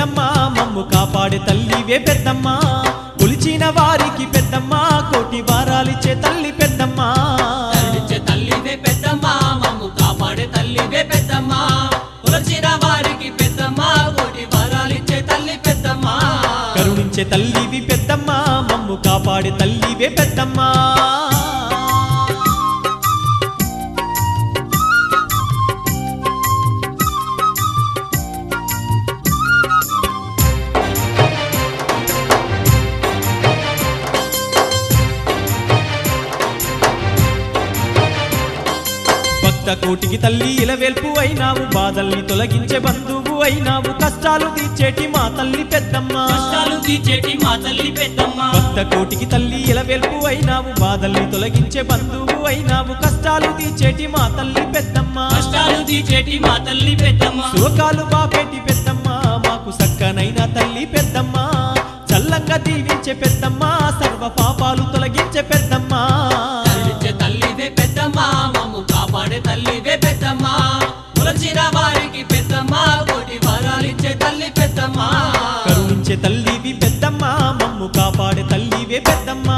పెద్దమ్మ మమ్ము కాపాడే తల్లివే పెద్దమ్మ కొలిచిన వారికి పెద్దమ్మ కోటి వారాలిచ్చే తల్లి పెద్దమ్మ కరుణించే తల్లివే పెద్దమ్మ మమ్ము కాపాడే తల్లివే పెద్దమ్మ కొలిచిన వారికి పెద్దమ్మ కోటి వారాలిచ్చే తల్లి పెద్దమ్మ కరుణించే తల్లివి పెద్దమ్మ మమ్ము కాపాడే తల్లివే పెద్దమ్మ కోటికి తల్లి ఇలవేల్పు అయినావు బాధల్ని తొలగించే బంధువు అయినావు కష్టాలు తీర్చేటి మా తల్లి పెద్దమ్మ కష్టాలు తీర్చేటి మా తల్లి పెద్దమ్మ భక్త కోటికి తల్లి ఇలవేల్పు అయినావు బాధల్ని తొలగించే బంధువు అయినావు కష్టాలు తీర్చేటి మా తల్లి పెద్దమ్మ కష్టాలు తీర్చేటి మా తల్లి పెద్దమ్మ శోకాలు బాపేటి పెద్దమ్మ మాకు సక్కనైన తల్లి పెద్దమ్మ చల్లంగా దీవించే పెద్దమ్మ సర్వ పాపాలు తొలగించే పెద్దమ్మ కరుణించే తల్లివే పెద్దమ్మ మమ్ము కాపాడే తల్లివే పెద్దమ్మ కొలిచిన వారికి పెద్దమ్మ కోటి వరాలిచ్చే తల్లి పెద్దమ్మ కరుణించే తల్లివి పెద్దమ్మ మమ్ము కాపాడే తల్లివే పెద్దమ్మ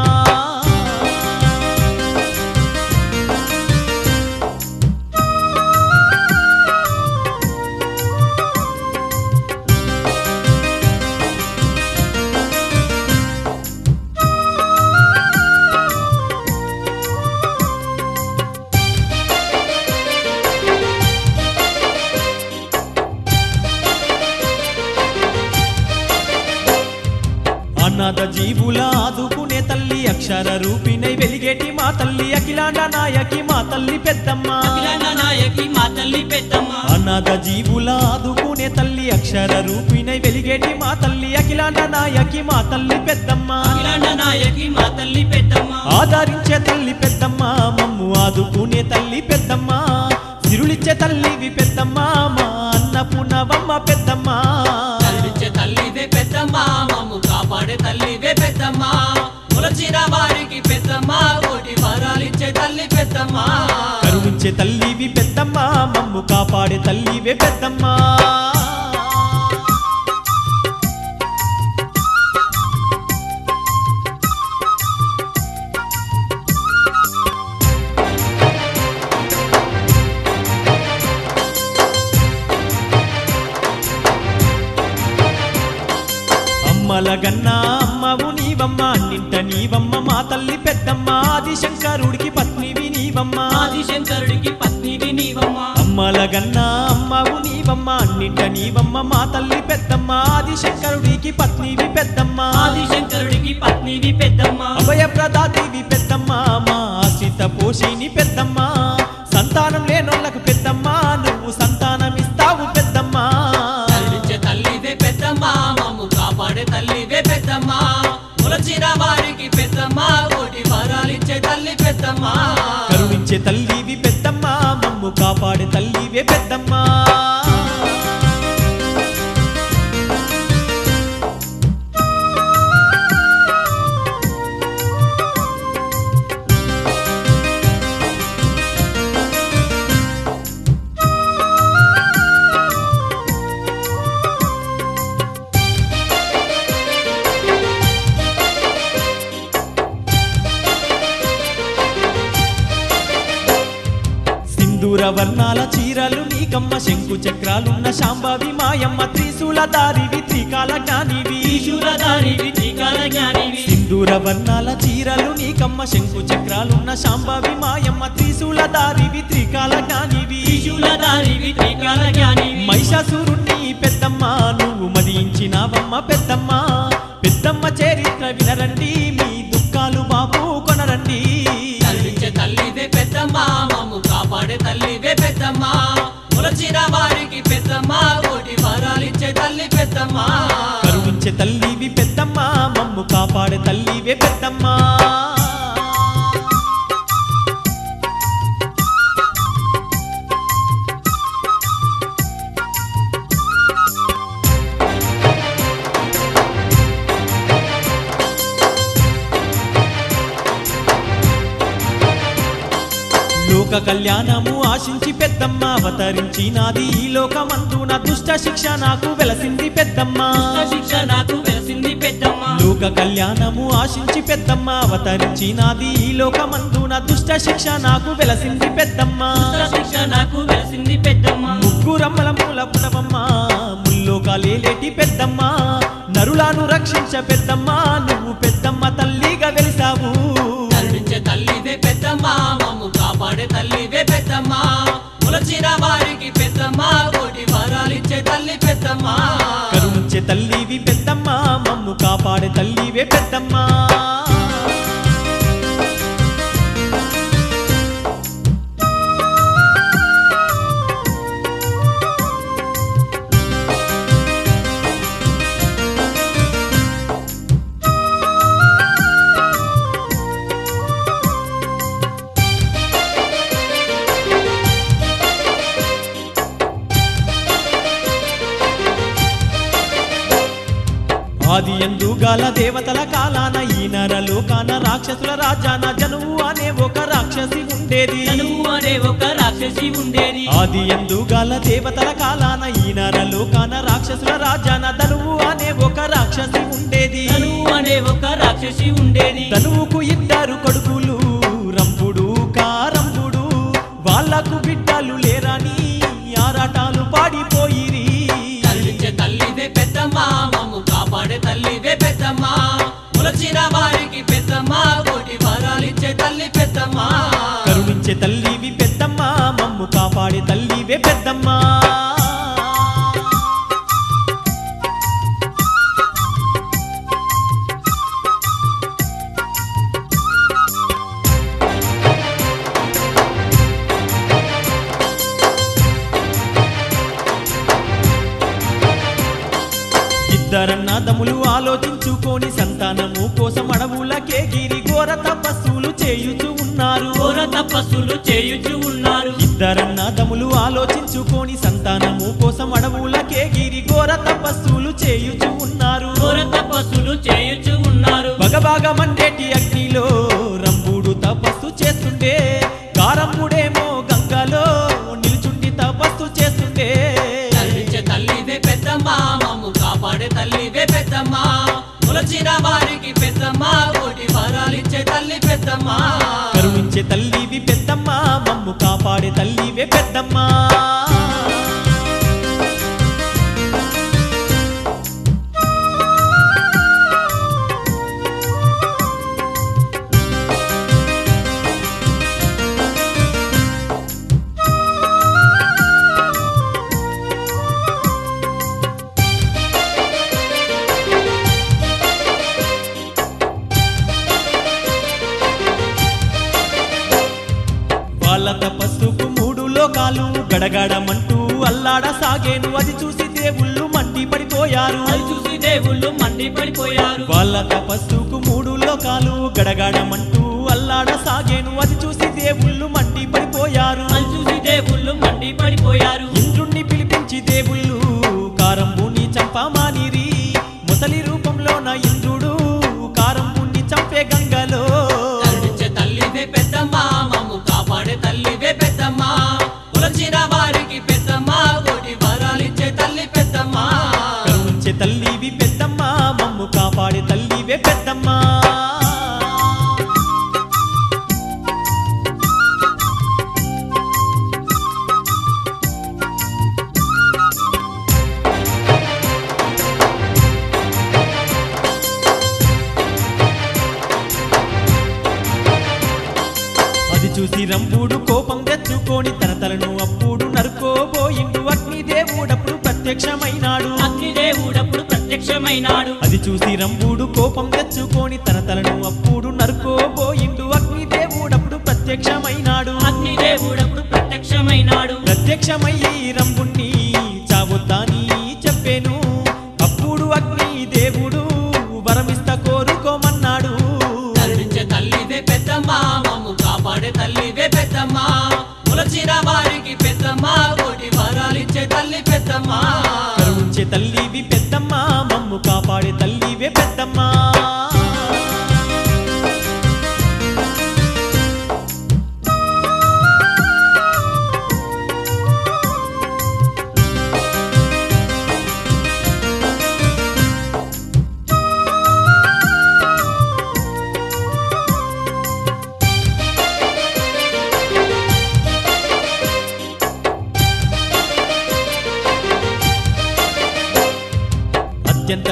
అనాథ జీవుల ఆదుకునే తల్లి అక్షర రూపిణై వెలిగేటి మా తల్లి అఖిలాండ నాయకి మా తల్లి పెద్దమ్మ అఖిలాండ నాయకి మా తల్లి పెద్దమ్మ అనాథ జీవుల ఆదుకునే తల్లి అక్షర రూపిణై వెలిగేటి మా తల్లి అఖిలాండ నాయకి మా తల్లి పెద్దమ్మ అఖిలాండ నాయకి మా తల్లి పెద్దమ్మ ఆదరించే తల్లి పెద్దమ్మ మమ్ము ఆదుకునే తల్లి పెద్దమ్మ సిరులిచ్చే తల్లివి పెద్దమ్మ మా అన్నపూర్ణవమ్మ పెద్దమ్మ కరుణించే తల్లివే పెద్దమ్మ మమ్ము కాపాడే తల్లివే పెద్దమ్మ కొలిచిన వారికి పెద్దమ్మ కోటి వరాలిచ్చే తల్లి పెద్దమ్మ కరుణించే తల్లివి పెద్దమ్మ మమ్ము కాపాడే తల్లివే పెద్దమ్మ అమ్మలగన్నా అమ్మవు నీవమ్మ నింట నీవమ్మ మా తల్లి పెద్దమ్మ ఆదిశంకరుడికి పత్నివి నీవమ్మ ఆదిశంకరుడికి పత్నివి నీవమ్మ అమ్మలగన్నా అమ్మవు నీవమ్మ నింట నీవమ్మ మా తల్లి పెద్దమ్మ ఆదిశంకరుడికి పత్నివి పెద్దమ్మ ఆదిశంకరుడికి పత్నివి పెద్దమ్మ అభయప్రదాదేవి పెద్దమ్మ మా ఆశ్రిత పోషిని పెద్దమ్మ సంతానం లేనోళ్ళకు పెద్దమ్మ నువ్వు సంతానమిస్తావు పెద్దమ్మ కరుణించే తల్లివే పెద్దమ్మ మమ్ము కాపాడే తల్లివే పెద్దమ్మ కొలిచిన వారికి పెద్దమ్మ కోటి వరాలిచ్చే తల్లి పెద్దమ్మ కరుణించే తల్లివి పెద్దమ్మ మమ్ము కాపాడే తల్లివే పెద్దమ్మ వర్ణాల చీరలు నీకమ్మ శంకు చక్రాలున్న శాంభవి మాయమ్మ త్రిశూలధారివి త్రికాల జ్ఞానివి త్రిశూలధారివి త్రికాల జ్ఞానివి సింధూర వర్ణాల చీరలు నీకమ్మ శంకు చక్రాలున్న శాంభవి మాయమ్మ త్రిశూలధారివి త్రికాల జ్ఞానివి త్రిశూలధారివి త్రికాల జ్ఞానివి మహిషాసురుణ్ణి పెద్దమ్మ నువ్వు మదించినావమ్మ పెద్దమ్మ పెద్దమ్మ చరిత్ర వినరండి మీ దుఃఖాలు బాబు కొనరండి కరుణించే తల్లివే పెద్దమ్మ మమ్ము కాపాడే తల్లివే పెద్దమ్మ కొలిచిన వారికి పెద్దమ్మ కోటి వరాలిచ్చే తల్లి పెద్దమ్మ కరుణించే తల్లివి పెద్దమ్మ మమ్ము కాపాడే తల్లివే పెద్దమ్మ లోక కళ్యాణము ఆశించి పెద్దమ్మ అవతరించినాది ఈ లోకమందున దుష్ట శిక్ష నాకు వెలసింది పెద్దమ్మ శిక్ష నాకు వెలసింది పెద్దమ్మ లోక కళ్యాణము ఆశించి పెద్దమ్మ అవతరించినాది ఈ లోకమందున దుష్ట శిక్ష నాకు వెలసింది పెద్దమ్మ శిక్ష నాకు వెలసింది పెద్దమ్మ ముగ్గురమ్మల మూల పుటవమ్మ ముల్లోకాలేటి పెద్దమ్మ నరులను రక్షించ పెద్దమ్మ నువ్వు పెద్దమ్మ తల్లిగా వెలిసావు కరుణించే తల్లివే పెద్దమ్మ మమ్ము కాపాడే తల్లివే పెద్దమ్మ ములచిన వారికి పెద్దమ్మ కోటి వరాలిచ్చే తల్లి పెద్దమ్మ కరుణించే తల్లివి పెద్దమ్మ మమ్ము కాపాడే తల్లివే పెద్దమ్మ ఆది యందు గాల దేవతల కాలాన ఈ నరలోకాన రాక్షసుల రాజాన జనువు అనే ఒక రాక్షసి ఉండేది జనువు అనే ఒక రాక్షసి ఉండేది ఆది యందు గాల దేవతల కాలాన ఈ నరలోకాన రాక్షసుల రాజాన ధనువు అనే ఒక రాక్షసి ఉండేది జనువు అనే ఒక రాక్షసి ఉండేది ధనువుకు ఇద్దరు కొడుకులు రంపుడు కారంపుడు వాళ్లకు బిడ్డలు లేరని ఆరాటాలు పాడిపోయిరి కరుణించే తల్లివే పెద్దమ్మ మమ్ము కాపాడే తల్లివే పెద్దమ్మ ములచిన వారికి పెద్దమ్మ కోటి వరాలిచ్చే తల్లి పెద్దమ్మ కరుణించే తల్లివి పెద్దమ్మ మమ్ము కాపాడే తల్లివే పెద్దమ్మ ఇద్దరన్నదములు ఆలోచించుకొని సంతానము కోసం అడవులకే గిరి ఘోర తపస్సులు చేయుచు ఉన్నారు ఘోర తపస్సులు చేయుచు ఉన్నారు ఇద్దరన్నదములు ఆలోచించుకొని సంతానము కోసం అడవులకే గిరి ఘోర తపస్సులు చేయుచు ఉన్నారు ఘోర తపస్సులు చేయుచు ఉన్నారు బగబాగ మండేటి అగ్నిలో రంభుడు తపస్సు చేస్తుండే కారంబుడేమో గంగలో నిలుచుండి తపస్సు చేస్తుండే కరుణించే తల్లివే పెద్దమ్మ మమ్ము కాపాడే తల్లివే పెద్దమ్మ ములచిన వారికి పెద్దమ్మ కోటి వరాలిచ్చే తల్లి పెద్దమ్మ కరుణించే తల్లివి పెద్దమ్మ మమ్ము కాపాడే తల్లివే పెద్దమ్మ వాళ్ళ తపస్సుకు మూడు లోకాలు గడగడమంటూ అల్లాడ సాగేను అది చూసి దేవుళ్ళు మండి పడిపోయారు అది చూసి దేవుళ్ళు మండి పడిపోయారు వాళ్ళ తపస్సుకు మూడు లోకాలు గడగడమంటూ అల్లాడ సాగేను అది చూసి దేవుళ్ళు మండి పడిపోయారు అది చూసి దేవుళ్ళు మండి పడిపోయారు ఇంద్రుణ్ణి పిలిపించి దేవుళ్ళు కారంబుని చంపమానిరి ముసలి రూపంలోన ఇంద్రుడు కారంబుని చంపే గంగలో కరుణించే తల్లివే పెద్దమ్మ మమ్ము కాపాడే తల్లివే పెద్దమ్మ కులచిన వారికి పెద్దమ్మ కోటి వరాలిచ్చే తల్లి పెద్దమ్మ కరుణించే తల్లివి పెద్దమ్మ మమ్ము కాపాడే తల్లివే పెద్దమ్మ అది చూసి రంభుడు కోపం తెచ్చుకొని తన తలను అప్పుడు నరుకోబోయిండు అగ్నిదేవుడప్పుడు ప్రత్యక్షమైనాడు అగ్నిదేవుడప్పుడు ప్రత్యక్షమైనాడు అది చూసి రంభుడు కోపం తెచ్చుకొని తన తలను అప్పుడు నరుకోబోయిండు అగ్నిదేవుడప్పుడు ప్రత్యక్షమైనాడు అగ్నిదేవుడప్పుడు ప్రత్యక్షమైనాడు ప్రత్యక్షమయ్యి రంభుణ్ణి చావొద్దని చెప్పేను అప్పుడు అగ్నిదేవుడు వరమిస్త కోరుకోమన్నాడు కరుణించే తల్లివే పెద్దమ్మ మమ్ము కాపాడే తల్లివే పెద్దమ్మ ములచిన వారికి పెద్దమ్మ కోటి వరాలిచ్చే తల్లి పెద్దమ్మ కరుణించే తల్లివి పెద్దమ్మ మమ్ము కాపాడే తల్లివే పెద్దమ్మ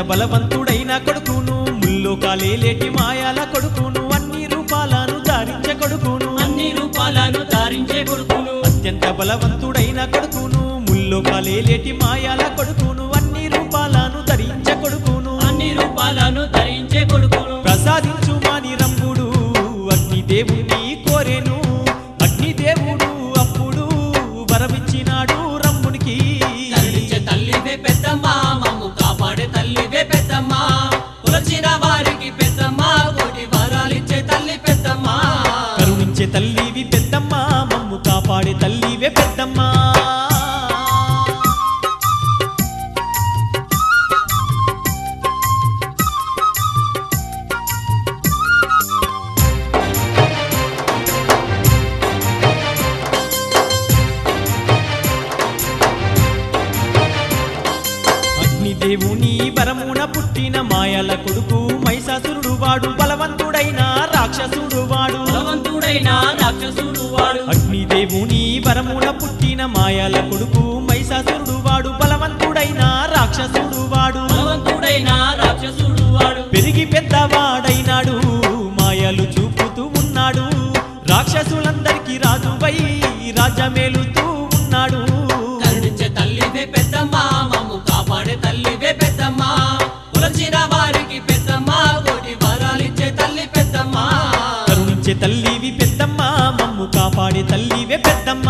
బలవంతుడైన కొడుకును ముల్లోకాలేటి మాయాల కొడుకును అన్ని రూపాలను ధారించే కొడుకును అన్ని రూపాలను ధారించే కొడుకును అత్యంత బలవంతుడైన కొడుకును ముల్లోకాలేటి మాయాల కొడుకును అన్ని రూపాలను ధరించే కొడుకును అన్ని రూపాలను ధరించే కొడుకును ప్రసాదించు మాని రంగుడు అగ్నిదేవుని కోరెను అగ్నిదేవుడు అప్పుడు వరమిచ్చినాడు రంగునికి కరుణించే తల్లివే పెద్దమ్మ మమ్ము కాపాడే తల్లివే పెద్దమ్మ కొలచిన వారికి పెద్దమ్మ కోటి వరాలిచ్చే తల్లి పెద్దమ్మ కరుణించే తల్లివి పెద్దమ్మ మమ్ము కాపాడే తల్లివే పెద్దమ్మ దేవుని వరమున పుట్టిన మాయల కొడుకు మహిషాసురుడు వాడు బలవంతుడైన రాక్షసుడు వాడు అగ్నిదేవుని వరమున పుట్టిన మాయల కొడుకు మహిషాసురుడు వాడు బలవంతుడైన రాక్షసుడు వాడు పెరిగి పెద్దవాడైనాడు మాయలు చూపుతూ ఉన్నాడు రాక్షసులందరికీ రాజువై రాజ్యమేలుతూ ఉన్నాడు కరుణించే తల్లివే పెద్దమ్మ మమ్ము కాపాడే తల్లివే పెద్దమ్మ కొలచిన వారికి పెద్దమ్మ కోటి వరాలిచ్చే తల్లి పెద్దమ్మ కరుణించే తల్లివి పెద్దమ్మ మమ్ము కాపాడే తల్లివే పెద్దమ్మ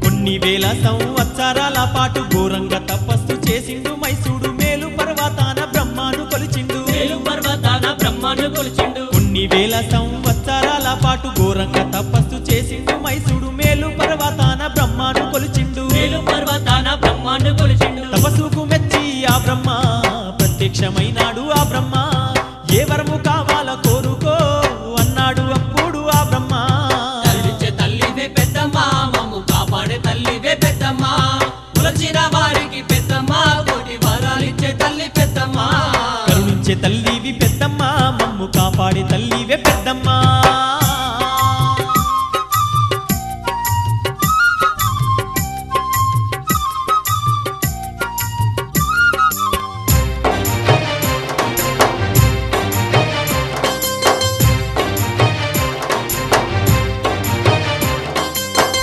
కొన్ని వేల సంవత్సరాల పాటు ఘోరంగా తపస్సు చేసిండు మైసూడు మేలు పర్వతాన బ్రహ్మను కొలిచిండు కొన్ని వేల సంవత్సరాల పాటు ఘోరంగా తపస్సు చేసిండు మైసూడు మేలు పర్వతాన బ్రహ్మను కొలిచిండు తపస్సుకు మెచ్చి ఆ బ్రహ్మ ప్రత్యక్షమైనాడు ఆ బ్రహ్మ ఏ వరము కావాలో కోరుకో అన్నాడు అప్పుడు ఆ బ్రహ్మ కరుణించే తల్లివే పెద్దమ్మ మమ్ము కాపాడే తల్లివే పెద్దమ్మ కొలచిన వారికి పెద్దమ్మ కోటి వరాలిచ్చే తల్లి పెద్దమ్మ కరుణించే తల్లివి పెద్దమ్మ మమ్ము కాపాడే తల్లివే పెద్దమ్మ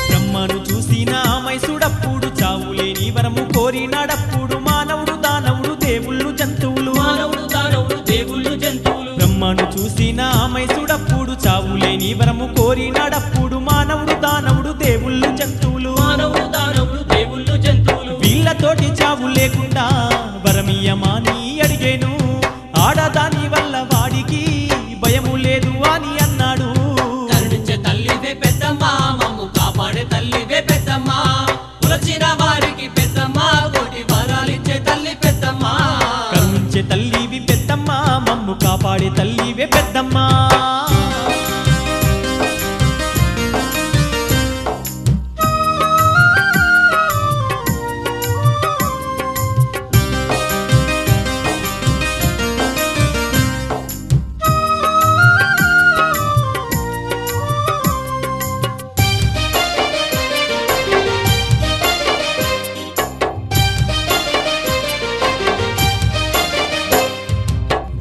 బ్రహ్మను చూసిన మైసూడప్పుడు చావులేని వరము కోరినాడప్పుడు మానవుడు దానవుడు దేవుళ్ళు జంతువులు బ్రహ్మను చూసిన మైసూడప్పుడు చావులేని వరము కోరినాడప్పుడు మానవుడు దానవుడు దేవుళ్ళు జంతువులు వీళ్ళతోటి చావు లేకుండా వరమియమాని అడిగేను ఆడదాని వల్ల వాడికి భయము లేదు అని అన్నాడు కరుణించే తల్లివే పెద్దమ్మ మమ్ము కాపాడే తల్లివే పెద్దమ్మ కొలచిన వారికి పెద్దమ్మ కోటి వరాలిచ్చే తల్లి పెద్దమ్మ కరుణించే తల్లివి పెద్దమ్మ మమ్ము కాపాడే తల్లివే పెద్దమ్మ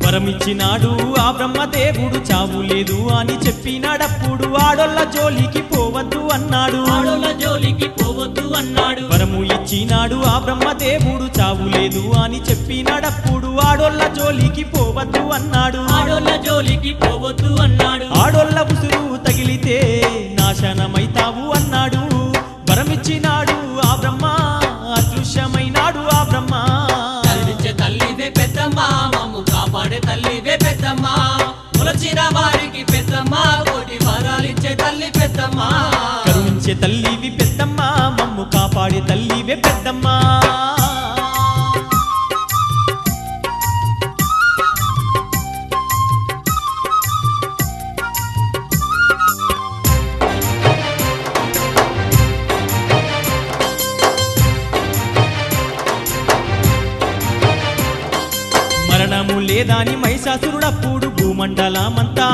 వరమిచ్చినాడు ఆ బ్రహ్మదేవుడు చావు లేదు అని చెప్పినాడప్పుడు ఆడోళ్ళ జోలికి పోవద్దు అన్నాడు వరము ఇచ్చినాడు ఆ బ్రహ్మదేవుడు చావు లేదు అని చెప్పినాడప్పుడు ఆడోళ్ళ జోలికి పోవద్దు అన్నాడు ఆడోళ్ళ ఉసురు తగిలితే నాశనమైతావు అన్నాడు వరమిచ్చినాడు ఆ బ్రహ్మ అదృశ్యమైనాడు ఆ బ్రహ్మ కరుణించే తల్లివే పెద్దమ్మ మమ్ము కాపాడే తల్లివే పెద్దమ్మ కొలచిన వారికి పెద్దమ్మ కోటి వరాలిచ్చే తల్లి పెద్దమ్మ కరుణించే తల్లివి పెద్దమ్మ మమ్ము కాపాడే తల్లివే పెద్దమ్మ దాని మహిషాసురుడప్పుడు భూమండలమంతా